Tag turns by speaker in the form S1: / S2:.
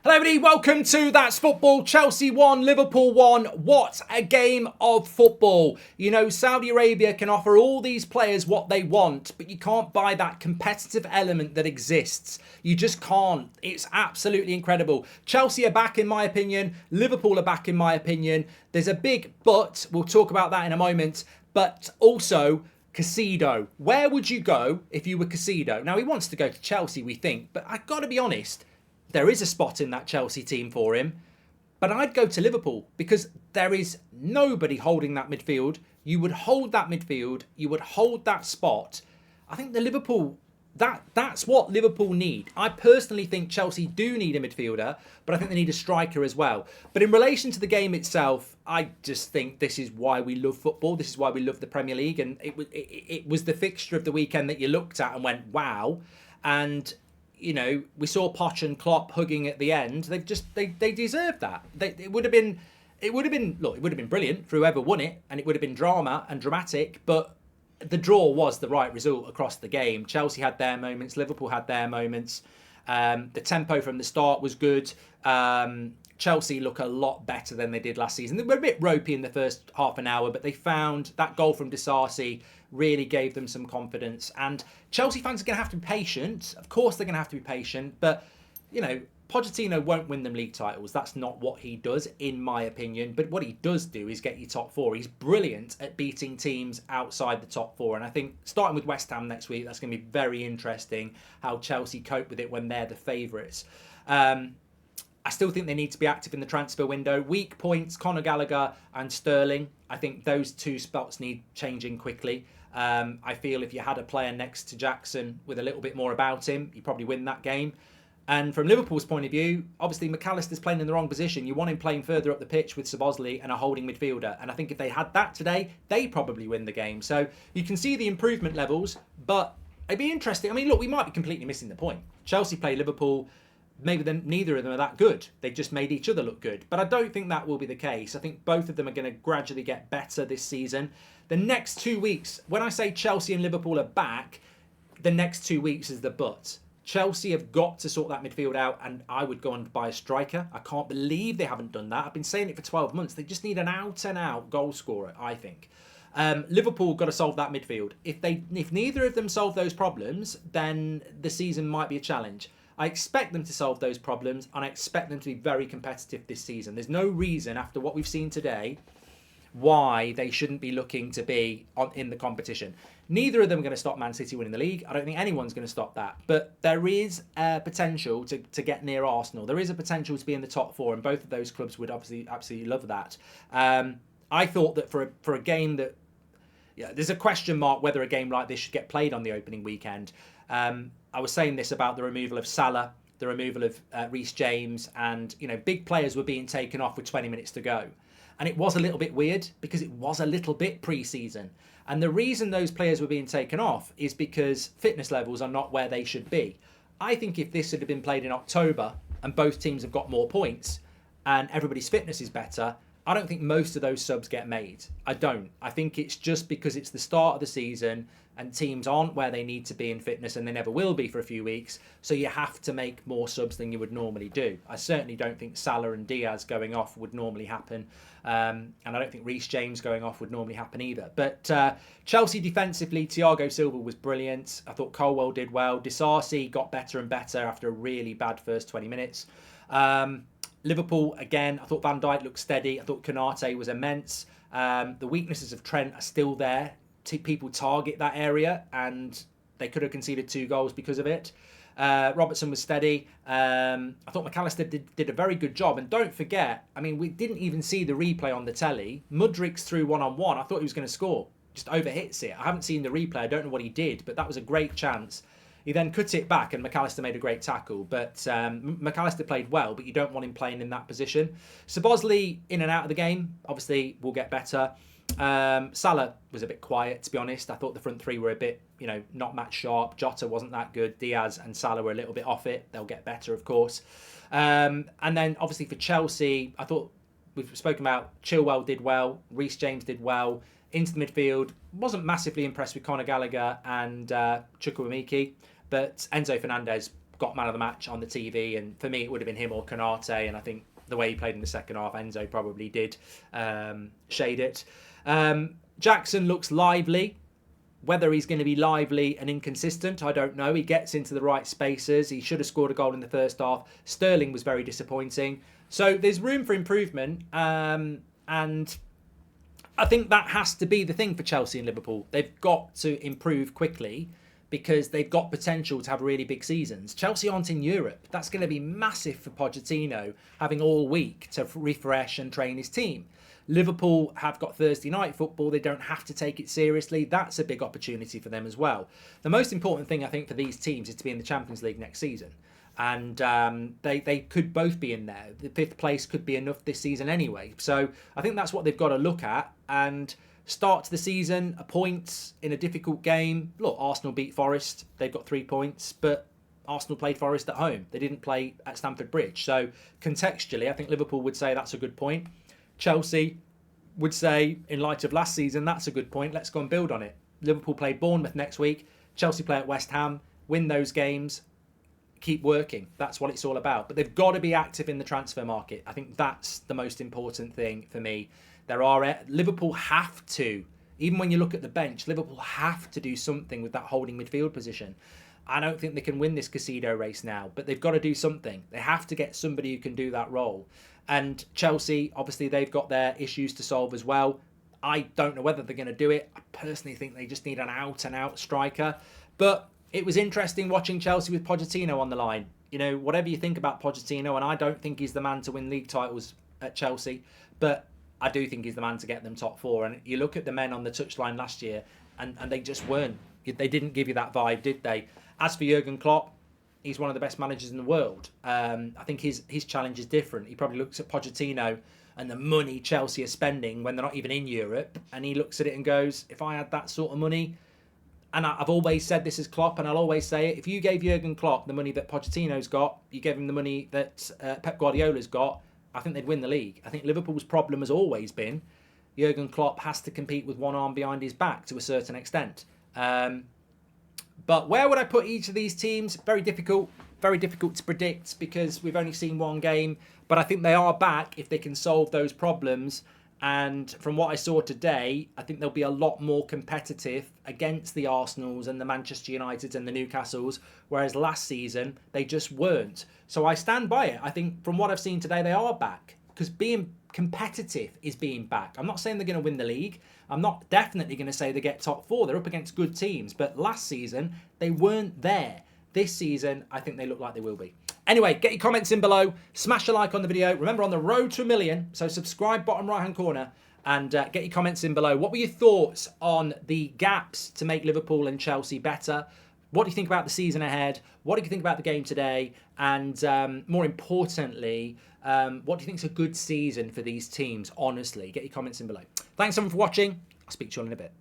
S1: Hello everybody, welcome to That's Football. Chelsea won, Liverpool won. What a game of football. You know, Saudi Arabia can offer all these players what they want, but you can't buy that competitive element that exists. You just can't. It's absolutely incredible. Chelsea are back in my opinion. Liverpool are back in my opinion. There's a big but. We'll talk about that in a moment. But also, Caicedo. Where would you go if you were Caicedo? Now, he wants to go to Chelsea, we think, but I've got to be honest. There is a spot in that Chelsea team for him, but I'd go to Liverpool because there is nobody holding that midfield. You would hold that midfield. You would hold that spot. I think that's what Liverpool need. I personally think Chelsea do need a midfielder, but I think they need a striker as well. But in relation to the game itself, I just think this is why we love football. This is why we love the Premier League. And it was the fixture of the weekend that you looked at and went, wow. And you know, we saw Poch and Klopp hugging at the end. They deserved that. It would have been brilliant for whoever won it, and it would have been drama and dramatic. But the draw was the right result across the game. Chelsea had their moments, Liverpool had their moments. The tempo from the start was good. Chelsea look a lot better than they did last season. They were a bit ropey in the first half an hour, but they found that goal from Disasi really gave them some confidence. And Chelsea fans are going to have to be patient. Of course they're going to have to be patient. But, you know, Pochettino won't win them league titles. That's not what he does, in my opinion. But what he does do is get you top four. He's brilliant at beating teams outside the top four. And I think starting with West Ham next week, that's going to be very interesting how Chelsea cope with it when they're the favourites. I still think they need to be active in the transfer window. Weak points, Conor Gallagher and Sterling. I think those two spots need changing quickly. I feel if you had a player next to Jackson with a little bit more about him, you probably win that game. And from Liverpool's point of view, obviously McAllister's playing in the wrong position. You want him playing further up the pitch with Szoboszlai and a holding midfielder. And I think if they had that today, they probably win the game. So you can see the improvement levels, but it'd be interesting. I mean, look, we might be completely missing the point. Chelsea play Liverpool. Maybe neither of them are that good. They just made each other look good. But I don't think that will be the case. I think both of them are going to gradually get better this season. The next 2 weeks, when I say Chelsea and Liverpool are back, the next 2 weeks is the but. Chelsea have got to sort that midfield out, and I would go and buy a striker. I can't believe they haven't done that. I've been saying it for 12 months. They just need an out-and-out goal scorer, I think. Liverpool got to solve that midfield. If neither of them solve those problems, then the season might be a challenge. I expect them to solve those problems, and I expect them to be very competitive this season. There's no reason, after what we've seen today, why they shouldn't be looking to be in the competition. Neither of them are going to stop Man City winning the league. I don't think anyone's going to stop that. But there is potential to get near Arsenal. There is a potential to be in the top four, and both of those clubs would obviously absolutely love that. I thought that for a game that... Yeah, there's a question mark whether a game like this should get played on the opening weekend. I was saying this about the removal of Salah, the removal of Reece James, and you know, big players were being taken off with 20 minutes to go. And it was a little bit weird because it was a little bit pre-season. And the reason those players were being taken off is because fitness levels are not where they should be. I think if this had been played in October and both teams have got more points and everybody's fitness is better, I don't think most of those subs get made. I don't. I think it's just because it's the start of the season and teams aren't where they need to be in fitness, and they never will be for a few weeks. So you have to make more subs than you would normally do. I certainly don't think Salah and Diaz going off would normally happen. And I don't think Reece James going off would normally happen either. But Chelsea defensively, Thiago Silva was brilliant. I thought Colwell did well. Disasi got better and better after a really bad first 20 minutes. Liverpool, again, I thought Van Dijk looked steady. I thought Konate was immense. The weaknesses of Trent are still there. People target that area, and they could have conceded 2 goals because of it. Robertson was steady. I thought McAllister did a very good job. And don't forget, I mean, we didn't even see the replay on the telly. Mudrik's through one-on-one. I thought he was going to score. Just overhits it. I haven't seen the replay. I don't know what he did, but that was a great chance. He then cut it back and McAllister made a great tackle. But McAllister played well, but you don't want him playing in that position. Szoboszlai in and out of the game, obviously will get better. Salah was a bit quiet, to be honest. I thought the front three were a bit, not match sharp. Jota wasn't that good. Diaz and Salah were a little bit off it. They'll get better, of course. And then obviously for Chelsea, I thought we've spoken about Chilwell did well. Reece James did well. Into the midfield, wasn't massively impressed with Conor Gallagher and Chukwuemeke. But Enzo Fernandez got man of the match on the TV, and for me it would have been him or Konate, and I think the way he played in the second half, Enzo probably did shade it. Jackson looks lively. Whether he's going to be lively and inconsistent, I don't know. He gets into the right spaces. He should have scored a goal in the first half. Sterling was very disappointing. So there's room for improvement. And I think that has to be the thing for Chelsea and Liverpool. They've got to improve quickly because they've got potential to have really big seasons. Chelsea aren't in Europe. That's going to be massive for Pochettino, having all week to refresh and train his team. Liverpool have got Thursday night football. They don't have to take it seriously. That's a big opportunity for them as well. The most important thing, I think, for these teams is to be in the Champions League next season. And they could both be in there. The 5th place could be enough this season anyway. So I think that's what they've got to look at. And start to the season, a point in a difficult game. Look, Arsenal beat Forest. They've got 3 points. But Arsenal played Forest at home. They didn't play at Stamford Bridge. So contextually, I think Liverpool would say that's a good point. Chelsea would say, in light of last season, that's a good point. Let's go and build on it. Liverpool play Bournemouth next week. Chelsea play at West Ham. Win those games. Keep working. That's what it's all about. But they've got to be active in the transfer market. I think that's the most important thing for me. Liverpool have to, even when you look at the bench, Liverpool have to do something with that holding midfield position. I don't think they can win this Casido race now, but they've got to do something. They have to get somebody who can do that role. And Chelsea, obviously, they've got their issues to solve as well. I don't know whether they're going to do it. I personally think they just need an out-and-out striker. But it was interesting watching Chelsea with Pochettino on the line. You know, whatever you think about Pochettino, and I don't think he's the man to win league titles at Chelsea, but I do think he's the man to get them top 4. And you look at the men on the touchline last year, and they just weren't. They didn't give you that vibe, did they? As for Jurgen Klopp, he's one of the best managers in the world. I think his challenge is different. He probably looks at Pochettino and the money Chelsea are spending when they're not even in Europe, and he looks at it and goes, if I had that sort of money, and I've always said this as Klopp, and I'll always say it, if you gave Jurgen Klopp the money that Pochettino's got, you gave him the money that Pep Guardiola's got, I think they'd win the league. I think Liverpool's problem has always been Jurgen Klopp has to compete with one arm behind his back to a certain extent. But where would I put each of these teams? Very difficult to predict because we've only seen one game. But I think they are back if they can solve those problems. And from what I saw today, I think they'll be a lot more competitive against the Arsenals and the Manchester Uniteds and the Newcastles, whereas last season they just weren't. So I stand by it. I think from what I've seen today, they are back because being competitive is being back. I'm not saying they're going to win the league. I'm not definitely going to say they get top 4. They're up against good teams. But last season, they weren't there. This season, I think they look like they will be. Anyway, get your comments in below. Smash a like on the video. Remember, on the road to 1 million. So subscribe, bottom right-hand corner. And get your comments in below. What were your thoughts on the gaps to make Liverpool and Chelsea better? What do you think about the season ahead? What do you think about the game today? And more importantly, what do you think is a good season for these teams, honestly? Get your comments in below. Thanks, everyone, for watching. I'll speak to you all in a bit.